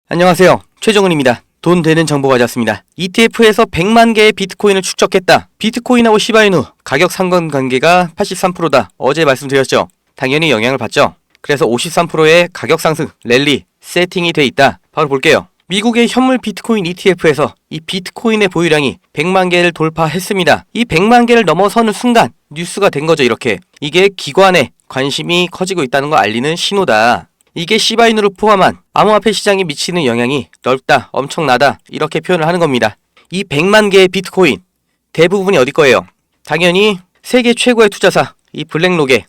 안녕하세요. 최정은입니다. 돈 되는 정보 가져왔습니다. ETF에서 100만 개의 비트코인을 축적했다. 비트코인하고 시바이누 가격 상관관계가 83%다. 어제 말씀드렸죠. 당연히 영향을 받죠. 그래서 53%의 가격 상승, 랠리, 세팅이 돼 있다. 바로 볼게요. 미국의 현물 비트코인 ETF에서 이 비트코인의 보유량이 100만 개를 돌파했습니다. 이 100만 개를 넘어서는 순간 뉴스가 된 거죠. 이렇게. 이게 기관의 관심이 커지고 있다는 걸 알리는 신호다. 이게 시바이누를 포함한 암호화폐 시장에 미치는 영향이 넓다, 엄청나다 이렇게 표현을 하는 겁니다. 이 100만 개의 비트코인 대부분이 어디 거예요? 당연히 세계 최고의 투자사 이 블랙록의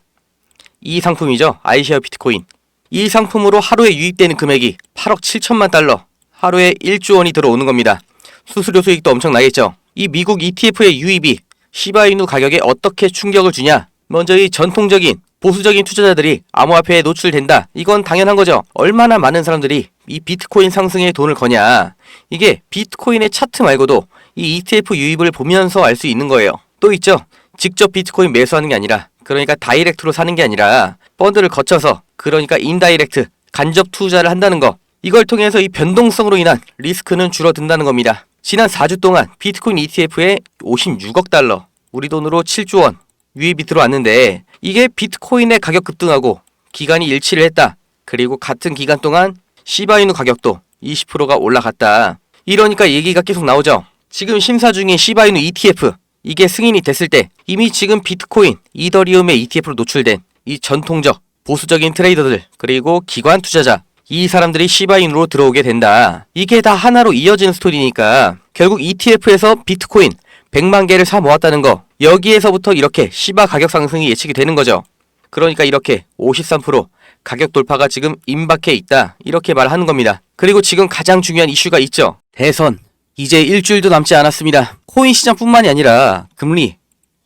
이 상품이죠. 아이쉐어 비트코인. 이 상품으로 하루에 유입되는 금액이 8억 7천만 달러, 하루에 1조 원이 들어오는 겁니다. 수수료 수익도 엄청나겠죠. 이 미국 ETF의 유입이 시바이누 가격에 어떻게 충격을 주냐? 먼저 이 전통적인 보수적인 투자자들이 암호화폐에 노출된다. 이건 당연한 거죠. 얼마나 많은 사람들이 이 비트코인 상승에 돈을 거냐. 이게 비트코인의 차트 말고도 이 ETF 유입을 보면서 알 수 있는 거예요. 또 있죠. 직접 비트코인 매수하는 게 아니라, 그러니까 다이렉트로 사는 게 아니라 펀드를 거쳐서, 그러니까 인다이렉트, 간접 투자를 한다는 거. 이걸 통해서 이 변동성으로 인한 리스크는 줄어든다는 겁니다. 지난 4주 동안 비트코인 ETF에 56억 달러, 우리 돈으로 7조 원 유입이 들어왔는데, 이게 비트코인의 가격 급등하고 기간이 일치를 했다. 그리고 같은 기간 동안 시바이누 가격도 20%가 올라갔다. 이러니까 얘기가 계속 나오죠. 지금 심사 중인 시바이누 ETF, 이게 승인이 됐을 때 이미 지금 비트코인, 이더리움의 ETF로 노출된 이 전통적 보수적인 트레이더들, 그리고 기관 투자자, 이 사람들이 시바이누로 들어오게 된다. 이게 다 하나로 이어지는 스토리니까 결국 ETF에서 비트코인 100만 개를 사 모았다는 거, 여기에서부터 이렇게 시바 가격 상승이 예측이 되는 거죠. 그러니까 이렇게 53% 가격 돌파가 지금 임박해 있다. 이렇게 말하는 겁니다. 그리고 지금 가장 중요한 이슈가 있죠. 대선. 이제 일주일도 남지 않았습니다. 코인 시장뿐만이 아니라 금리,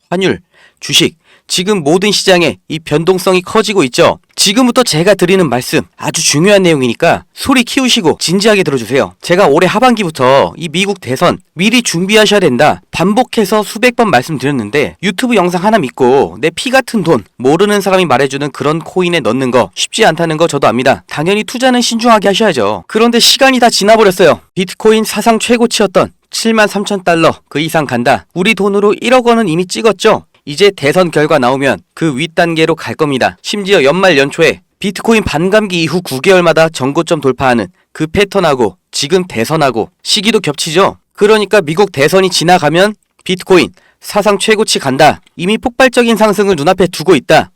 환율, 주식, 지금 모든 시장에 이 변동성이 커지고 있죠. 지금부터 제가 드리는 말씀 아주 중요한 내용이니까 소리 키우시고 진지하게 들어주세요. 제가 올해 하반기부터 이 미국 대선 미리 준비하셔야 된다. 반복해서 수백 번 말씀드렸는데 유튜브 영상 하나 믿고 내 피 같은 돈 모르는 사람이 말해주는 그런 코인에 넣는 거 쉽지 않다는 거 저도 압니다. 당연히 투자는 신중하게 하셔야죠. 그런데 시간이 다 지나버렸어요. 비트코인 사상 최고치였던 7만 3천 달러 그 이상 간다. 우리 돈으로 1억 원은 이미 찍었죠. 이제 대선 결과 나오면 그 윗단계로 갈 겁니다. 심지어 연말 연초에 비트코인 반감기 이후 9개월마다 정고점 돌파하는 그 패턴하고 지금 대선하고 시기도 겹치죠. 그러니까 미국 대선이 지나가면 비트코인 사상 최고치 간다. 이미 폭발적인 상승을 눈앞에 두고 있다.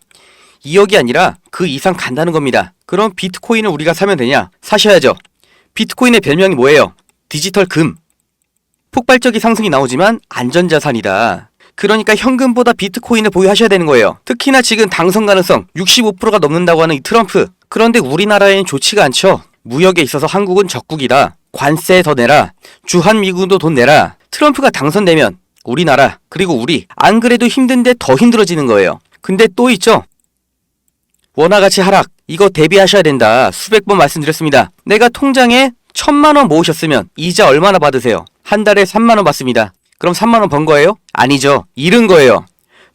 2억이 아니라 그 이상 간다는 겁니다. 그럼 비트코인을 우리가 사면 되냐? 사셔야죠. 비트코인의 별명이 뭐예요? 디지털 금. 폭발적인 상승이 나오지만 안전자산이다. 그러니까 현금보다 비트코인을 보유하셔야 되는 거예요. 특히나 지금 당선 가능성 65%가 넘는다고 하는 이 트럼프. 그런데 우리나라엔 좋지가 않죠. 무역에 있어서 한국은 적국이다. 관세 더 내라. 주한미군도 돈 내라. 트럼프가 당선되면 우리나라, 그리고 우리 안 그래도 힘든데 더 힘들어지는 거예요. 근데 또 있죠. 원화가치 하락. 이거 대비하셔야 된다. 수백 번 말씀드렸습니다. 내가 통장에 1,000만 원 모으셨으면 이자 얼마나 받으세요? 한 달에 3만 원 받습니다. 그럼 3만 원 번 거예요? 아니죠. 잃은 거예요.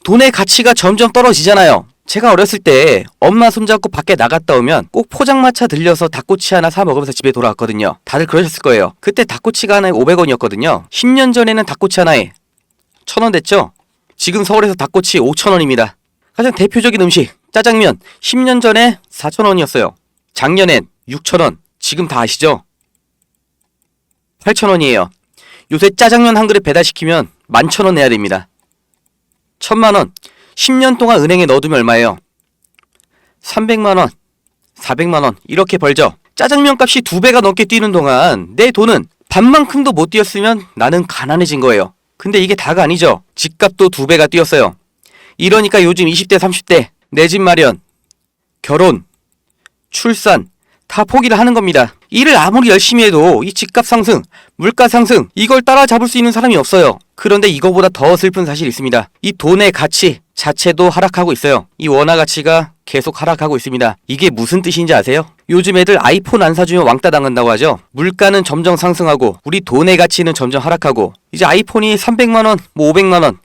돈의 가치가 점점 떨어지잖아요. 제가 어렸을 때 엄마 손잡고 밖에 나갔다 오면 꼭 포장마차 들려서 닭꼬치 하나 사 먹으면서 집에 돌아왔거든요. 다들 그러셨을 거예요. 그때 닭꼬치가 하나에 500원이었거든요. 10년 전에는 닭꼬치 하나에 1,000원 됐죠? 지금 서울에서 닭꼬치 5,000원입니다. 가장 대표적인 음식, 짜장면. 10년 전에 4,000원이었어요. 작년엔 6,000원. 지금 다 아시죠? 8,000원이에요. 요새 짜장면 한 그릇 배달시키면 11,000원 내야 됩니다. 1,000만원. 10년 동안 은행에 넣어두면 얼마예요? 300만원, 400만원 이렇게 벌죠. 짜장면 값이 2배가 넘게 뛰는 동안 내 돈은 반만큼도 못 뛰었으면 나는 가난해진 거예요. 근데 이게 다가 아니죠. 집값도 2배가 뛰었어요. 이러니까 요즘 20대, 30대 내 집 마련, 결혼, 출산 다 포기를 하는 겁니다. 일을 아무리 열심히 해도 이 집값 상승, 물가 상승 이걸 따라잡을 수 있는 사람이 없어요. 그런데 이거보다 더 슬픈 사실이 있습니다. 이 돈의 가치 자체도 하락하고 있어요. 이 원화 가치가 계속 하락하고 있습니다. 이게 무슨 뜻인지 아세요? 요즘 애들 아이폰 안 사주면 왕따 당한다고 하죠. 물가는 점점 상승하고 우리 돈의 가치는 점점 하락하고 이제 아이폰이 300만원, 500만원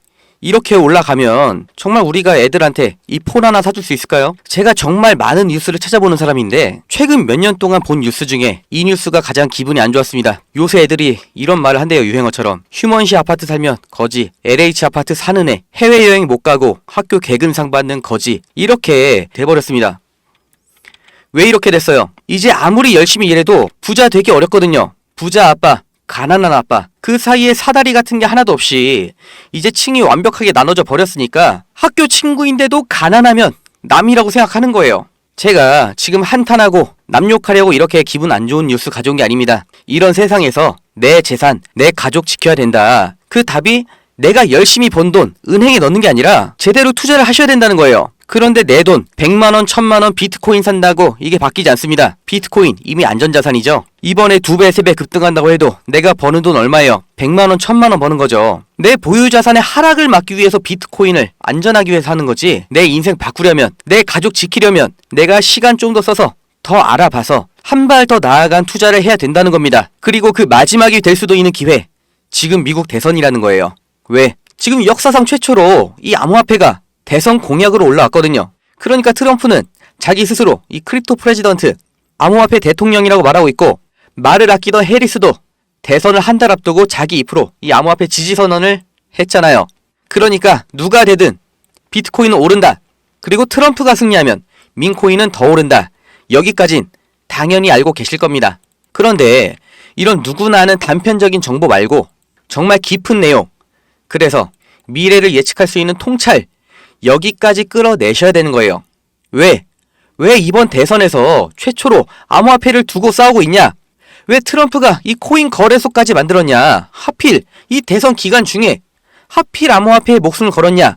이렇게 올라가면 정말 우리가 애들한테 이 폰 하나 사줄 수 있을까요? 제가 정말 많은 뉴스를 찾아보는 사람인데 최근 몇 년 동안 본 뉴스 중에 이 뉴스가 가장 기분이 안 좋았습니다. 요새 애들이 이런 말을 한대요. 유행어처럼. 휴먼시 아파트 살면 거지, LH 아파트 사는 애, 해외여행 못 가고 학교 개근상 받는 거지, 이렇게 돼버렸습니다. 왜 이렇게 됐어요? 이제 아무리 열심히 일해도 부자 되기 어렵거든요. 부자 아빠, 가난한 아빠, 그 사이에 사다리 같은 게 하나도 없이 이제 층이 완벽하게 나눠져 버렸으니까 학교 친구인데도 가난하면 남이라고 생각하는 거예요. 제가 지금 한탄하고 남 욕하려고 이렇게 기분 안 좋은 뉴스 가져온 게 아닙니다. 이런 세상에서 내 재산, 내 가족 지켜야 된다. 그 답이 내가 열심히 번 돈 은행에 넣는 게 아니라 제대로 투자를 하셔야 된다는 거예요. 그런데 내 돈 100만원, 1000만원 비트코인 산다고 이게 바뀌지 않습니다. 비트코인 이미 안전자산이죠. 이번에 2배, 3배 급등한다고 해도 내가 버는 돈 얼마예요? 100만원, 1000만원 버는 거죠. 내 보유자산의 하락을 막기 위해서 비트코인을 안전하기 위해서 하는 거지, 내 인생 바꾸려면, 내 가족 지키려면 내가 시간 좀 더 써서 더 알아봐서 한 발 더 나아간 투자를 해야 된다는 겁니다. 그리고 그 마지막이 될 수도 있는 기회, 지금 미국 대선이라는 거예요. 왜? 지금 역사상 최초로 이 암호화폐가 대선 공약으로 올라왔거든요. 그러니까 트럼프는 자기 스스로 이 크립토 프레지던트, 암호화폐 대통령이라고 말하고 있고, 말을 아끼던 해리스도 대선을 한 달 앞두고 자기 입으로 이 암호화폐 지지 선언을 했잖아요. 그러니까 누가 되든 비트코인은 오른다. 그리고 트럼프가 승리하면 민코인은 더 오른다. 여기까진 당연히 알고 계실 겁니다. 그런데 이런 누구나 아는 단편적인 정보 말고 정말 깊은 내용, 그래서 미래를 예측할 수 있는 통찰, 여기까지 끌어내셔야 되는 거예요. 왜 이번 대선에서 최초로 암호화폐를 두고 싸우고 있냐? 왜 트럼프가 이 코인 거래소까지 만들었냐? 하필 이 대선 기간 중에 하필 암호화폐에 목숨을 걸었냐?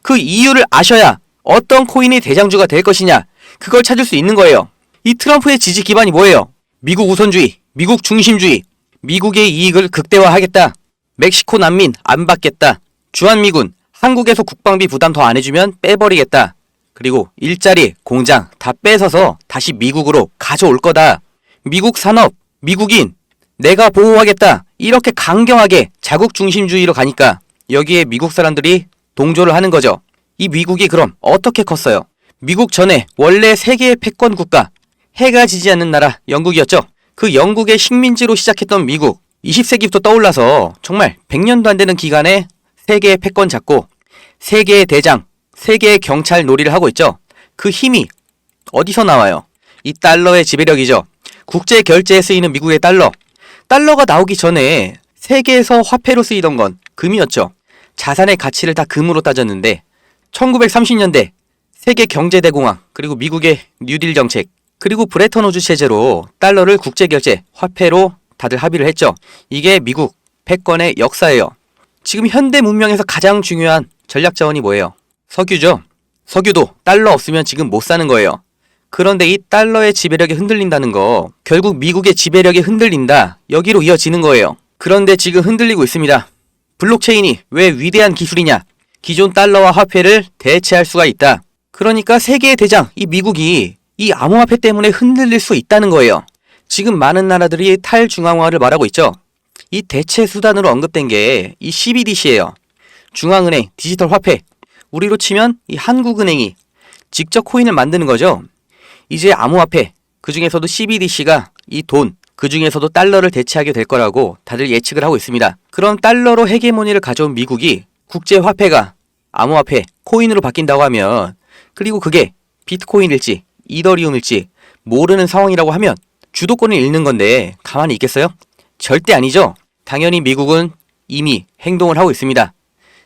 그 이유를 아셔야 어떤 코인이 대장주가 될 것이냐? 그걸 찾을 수 있는 거예요. 이 트럼프의 지지 기반이 뭐예요? 미국 우선주의, 미국 중심주의, 미국의 이익을 극대화하겠다. 멕시코 난민 안 받겠다. 주한미군, 한국에서 국방비 부담 더 안 해주면 빼버리겠다. 그리고 일자리, 공장 다 뺏어서 다시 미국으로 가져올 거다. 미국 산업, 미국인 내가 보호하겠다. 이렇게 강경하게 자국 중심주의로 가니까 여기에 미국 사람들이 동조를 하는 거죠. 이 미국이 그럼 어떻게 컸어요? 미국 전에 원래 세계의 패권 국가, 해가 지지 않는 나라 영국이었죠. 그 영국의 식민지로 시작했던 미국, 20세기부터 떠올라서 정말 100년도 안 되는 기간에 세계의 패권 잡고 세계의 대장, 세계의 경찰 놀이를 하고 있죠. 그 힘이 어디서 나와요? 이 달러의 지배력이죠. 국제 결제에 쓰이는 미국의 달러. 달러가 나오기 전에 세계에서 화폐로 쓰이던 건 금이었죠. 자산의 가치를 다 금으로 따졌는데 1930년대 세계 경제대공황, 그리고 미국의 뉴딜 정책, 그리고 브레턴 우즈 체제로 달러를 국제 결제, 화폐로 다들 합의를 했죠. 이게 미국 패권의 역사예요. 지금 현대 문명에서 가장 중요한 전략 자원이 뭐예요? 석유죠. 석유도 달러 없으면 지금 못 사는 거예요. 그런데 이 달러의 지배력이 흔들린다는 거, 결국 미국의 지배력이 흔들린다, 여기로 이어지는 거예요. 그런데 지금 흔들리고 있습니다. 블록체인이 왜 위대한 기술이냐? 기존 달러와 화폐를 대체할 수가 있다. 그러니까 세계의 대장, 이 미국이 이 암호화폐 때문에 흔들릴 수 있다는 거예요. 지금 많은 나라들이 탈중앙화를 말하고 있죠. 이 대체 수단으로 언급된 게 이 CBDC예요. 중앙은행 디지털 화폐. 우리로 치면 이 한국은행이 직접 코인을 만드는 거죠. 이제 암호화폐, 그 중에서도 CBDC가 이 돈, 그 중에서도 달러를 대체하게 될 거라고 다들 예측을 하고 있습니다. 그럼 달러로 헤게모니를 가져온 미국이 국제화폐가 암호화폐, 코인으로 바뀐다고 하면, 그리고 그게 비트코인일지 이더리움일지 모르는 상황이라고 하면 주도권을 잃는 건데 가만히 있겠어요? 절대 아니죠. 당연히 미국은 이미 행동을 하고 있습니다.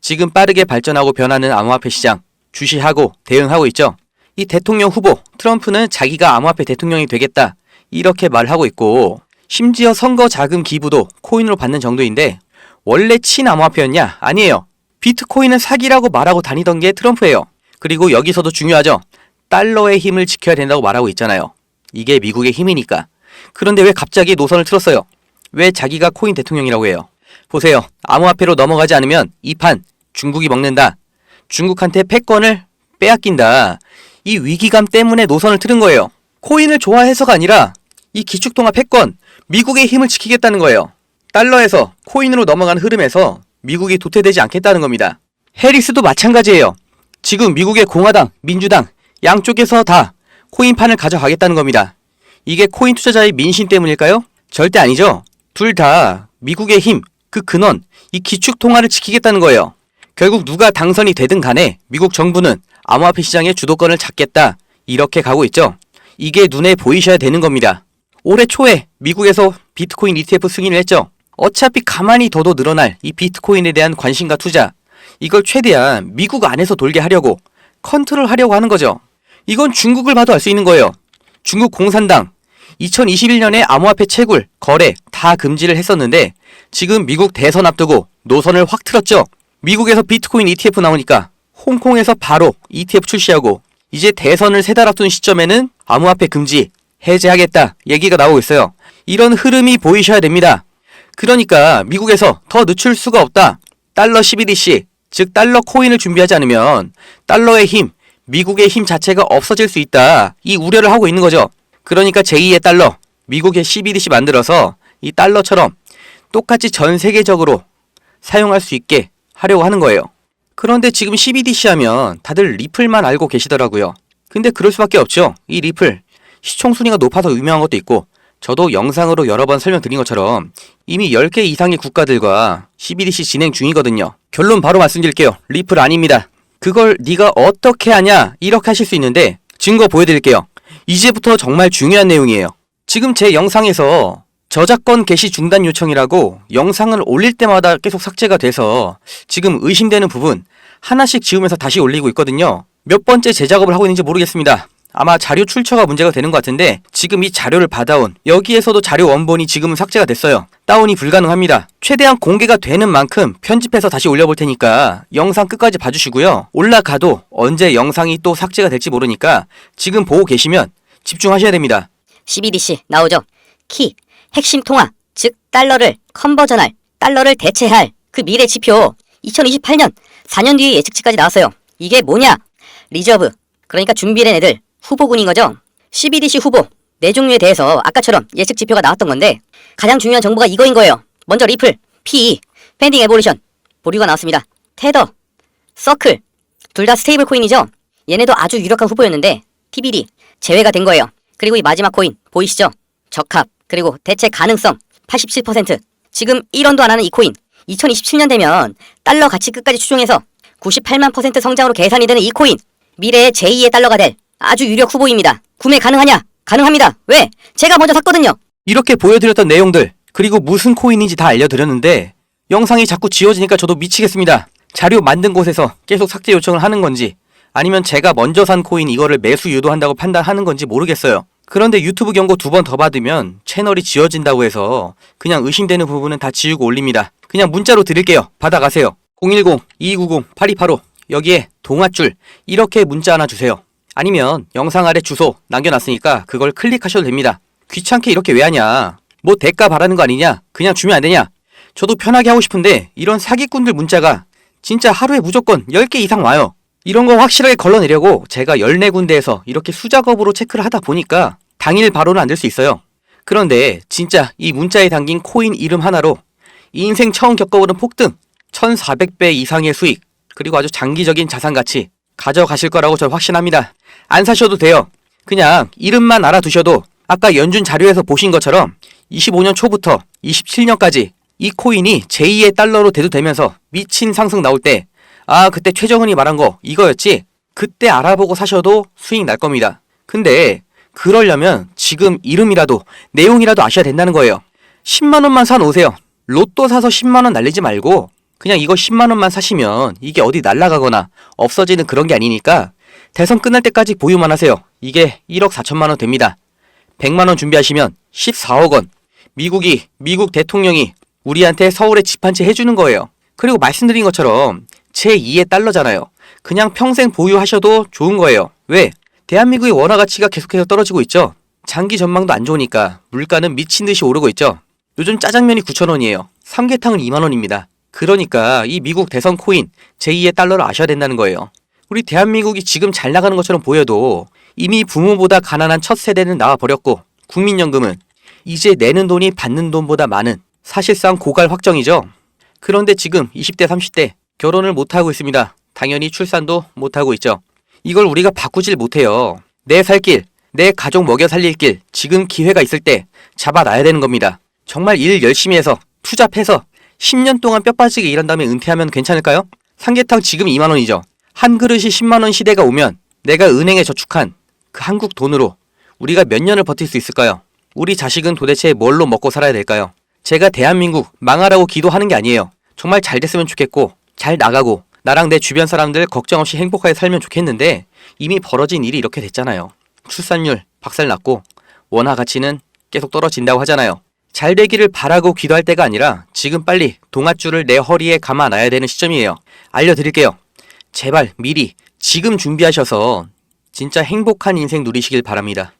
지금 빠르게 발전하고 변하는 암호화폐 시장 주시하고 대응하고 있죠. 이 대통령 후보 트럼프는 자기가 암호화폐 대통령이 되겠다, 이렇게 말하고 있고, 심지어 선거 자금 기부도 코인으로 받는 정도인데 원래 친암호화폐였냐? 아니에요. 비트코인은 사기라고 말하고 다니던 게 트럼프예요. 그리고 여기서도 중요하죠. 달러의 힘을 지켜야 된다고 말하고 있잖아요. 이게 미국의 힘이니까. 그런데 왜 갑자기 노선을 틀었어요? 왜 자기가 코인 대통령이라고 해요? 보세요. 암호화폐로 넘어가지 않으면 이 판 중국이 먹는다. 중국한테 패권을 빼앗긴다. 이 위기감 때문에 노선을 틀은 거예요. 코인을 좋아해서가 아니라 이 기축통화 패권, 미국의 힘을 지키겠다는 거예요. 달러에서 코인으로 넘어가는 흐름에서 미국이 도태되지 않겠다는 겁니다. 해리스도 마찬가지예요. 지금 미국의 공화당, 민주당 양쪽에서 다 코인판을 가져가겠다는 겁니다. 이게 코인 투자자의 민심 때문일까요? 절대 아니죠. 둘 다 미국의 힘, 그 근원, 이 기축 통화를 지키겠다는 거예요. 결국 누가 당선이 되든 간에 미국 정부는 암호화폐 시장의 주도권을 잡겠다, 이렇게 가고 있죠. 이게 눈에 보이셔야 되는 겁니다. 올해 초에 미국에서 비트코인 ETF 승인을 했죠. 어차피 가만히 둬도 늘어날 이 비트코인에 대한 관심과 투자, 이걸 최대한 미국 안에서 돌게 하려고 컨트롤 하려고 하는 거죠. 이건 중국을 봐도 알 수 있는 거예요. 중국 공산당 2021년에 암호화폐 채굴, 거래 다 금지를 했었는데 지금 미국 대선 앞두고 노선을 확 틀었죠. 미국에서 비트코인 ETF 나오니까 홍콩에서 바로 ETF 출시하고 이제 대선을 3달 앞둔 시점에는 암호화폐 금지, 해제하겠다 얘기가 나오고 있어요. 이런 흐름이 보이셔야 됩니다. 그러니까 미국에서 더 늦출 수가 없다. 달러 CBDC, 즉 달러 코인을 준비하지 않으면 달러의 힘, 미국의 힘 자체가 없어질 수 있다. 이 우려를 하고 있는 거죠. 그러니까 제2의 달러, 미국의 CBDC 만들어서 이 달러처럼 똑같이 전 세계적으로 사용할 수 있게 하려고 하는 거예요. 그런데 지금 CBDC 하면 다들 리플만 알고 계시더라고요. 근데 그럴 수밖에 없죠. 이 리플, 시총 순위가 높아서 유명한 것도 있고 저도 영상으로 여러 번 설명드린 것처럼 이미 10개 이상의 국가들과 CBDC 진행 중이거든요. 결론 바로 말씀드릴게요. 리플 아닙니다. 그걸 네가 어떻게 하냐 이렇게 하실 수 있는데 증거 보여드릴게요. 이제부터 정말 중요한 내용이에요. 지금 제 영상에서 저작권 게시 중단 요청이라고 영상을 올릴 때마다 계속 삭제가 돼서 지금 의심되는 부분 하나씩 지우면서 다시 올리고 있거든요. 몇 번째 재작업을 하고 있는지 모르겠습니다. 아마 자료 출처가 문제가 되는 것 같은데 지금 이 자료를 받아온 여기에서도 자료 원본이 지금은 삭제가 됐어요. 다운이 불가능합니다. 최대한 공개가 되는 만큼 편집해서 다시 올려볼 테니까 영상 끝까지 봐주시고요. 올라가도 언제 영상이 또 삭제가 될지 모르니까 지금 보고 계시면 집중하셔야 됩니다. CBDC 나오죠. 키, 핵심 통화, 즉 달러를 컨버전할, 달러를 대체할 그 미래 지표 2028년 4년 뒤에 예측치까지 나왔어요. 이게 뭐냐? 리저브, 그러니까 준비된 애들, 후보군인 거죠. CBDC 후보 4종류에 대해서 아까처럼 예측 지표가 나왔던 건데 가장 중요한 정보가 이거인 거예요. 먼저 리플, PE, 펜딩 에볼루션, 보류가 나왔습니다. 테더, 서클, 둘 다 스테이블 코인이죠. 얘네도 아주 유력한 후보였는데 TBD 제외가 된 거예요. 그리고 이 마지막 코인 보이시죠? 적합, 그리고 대체 가능성 87%. 지금 1원도 안 하는 이 코인 2027년 되면 달러 가치 끝까지 추종해서 98만 % 성장으로 계산이 되는 이 코인, 미래의 제2의 달러가 될 아주 유력 후보입니다. 구매 가능하냐? 가능합니다. 왜? 제가 먼저 샀거든요. 이렇게 보여드렸던 내용들, 그리고 무슨 코인인지 다 알려드렸는데 영상이 자꾸 지워지니까 저도 미치겠습니다. 자료 만든 곳에서 계속 삭제 요청을 하는 건지 아니면 제가 먼저 산 코인 이거를 매수 유도한다고 판단하는 건지 모르겠어요. 그런데 유튜브 경고 2번 더 받으면 채널이 지워진다고 해서 그냥 의심되는 부분은 다 지우고 올립니다. 그냥 문자로 드릴게요. 받아가세요. 010-2290-8285 여기에 동아줄 이렇게 문자 하나 주세요. 아니면 영상 아래 주소 남겨놨으니까 그걸 클릭하셔도 됩니다. 귀찮게 이렇게 왜 하냐? 뭐 대가 바라는 거 아니냐? 그냥 주면 안 되냐? 저도 편하게 하고 싶은데 이런 사기꾼들 문자가 진짜 하루에 무조건 10개 이상 와요. 이런 거 확실하게 걸러내려고 제가 14군데에서 이렇게 수작업으로 체크를 하다 보니까 당일 바로는 안 될 수 있어요. 그런데 진짜 이 문자에 담긴 코인 이름 하나로 인생 처음 겪어보는 폭등, 1400배 이상의 수익, 그리고 아주 장기적인 자산 가치 가져가실 거라고 저 확신합니다. 안 사셔도 돼요. 그냥 이름만 알아두셔도 아까 연준 자료에서 보신 것처럼 25년 초부터 27년까지 이 코인이 제2의 달러로 대두되면서 미친 상승 나올 때 아 그때 최정은이 말한 거 이거였지? 그때 알아보고 사셔도 수익 날 겁니다. 근데 그러려면 지금 이름이라도 내용이라도 아셔야 된다는 거예요. 10만원만 사놓으세요. 로또 사서 10만원 날리지 말고 그냥 이거 10만원만 사시면 이게 어디 날아가거나 없어지는 그런 게 아니니까 대선 끝날 때까지 보유만 하세요. 이게 1억 4천만원 됩니다. 100만원 준비하시면 14억원. 미국 대통령이 우리한테 서울에 집 한 채 해주는 거예요. 그리고 말씀드린 것처럼 제2의 달러잖아요. 그냥 평생 보유하셔도 좋은 거예요. 왜? 대한민국의 원화 가치가 계속해서 떨어지고 있죠. 장기 전망도 안 좋으니까 물가는 미친 듯이 오르고 있죠. 요즘 짜장면이 9,000원이에요. 삼계탕은 2만원입니다. 그러니까 이 미국 대선 코인 제2의 달러를 아셔야 된다는 거예요. 우리 대한민국이 지금 잘 나가는 것처럼 보여도 이미 부모보다 가난한 첫 세대는 나와버렸고 국민연금은 이제 내는 돈이 받는 돈보다 많은 사실상 고갈 확정이죠. 그런데 지금 20대 30대 결혼을 못하고 있습니다. 당연히 출산도 못하고 있죠. 이걸 우리가 바꾸질 못해요. 내 살 길, 내 가족 먹여 살릴 길, 지금 기회가 있을 때 잡아놔야 되는 겁니다. 정말 일 열심히 해서 투잡해서 10년 동안 뼈 빠지게 일한 다음에 은퇴하면 괜찮을까요? 삼계탕 지금 2만원이죠. 한 그릇이 10만원 시대가 오면 내가 은행에 저축한 그 한국 돈으로 우리가 몇 년을 버틸 수 있을까요? 우리 자식은 도대체 뭘로 먹고 살아야 될까요? 제가 대한민국 망하라고 기도하는 게 아니에요. 정말 잘 됐으면 좋겠고 잘 나가고 나랑 내 주변 사람들 걱정 없이 행복하게 살면 좋겠는데 이미 벌어진 일이 이렇게 됐잖아요. 출산율 박살났고 원화 가치는 계속 떨어진다고 하잖아요. 잘 되기를 바라고 기도할 때가 아니라 지금 빨리 동아줄을 내 허리에 감아놔야 되는 시점이에요. 알려드릴게요. 제발 미리 지금 준비하셔서 진짜 행복한 인생 누리시길 바랍니다.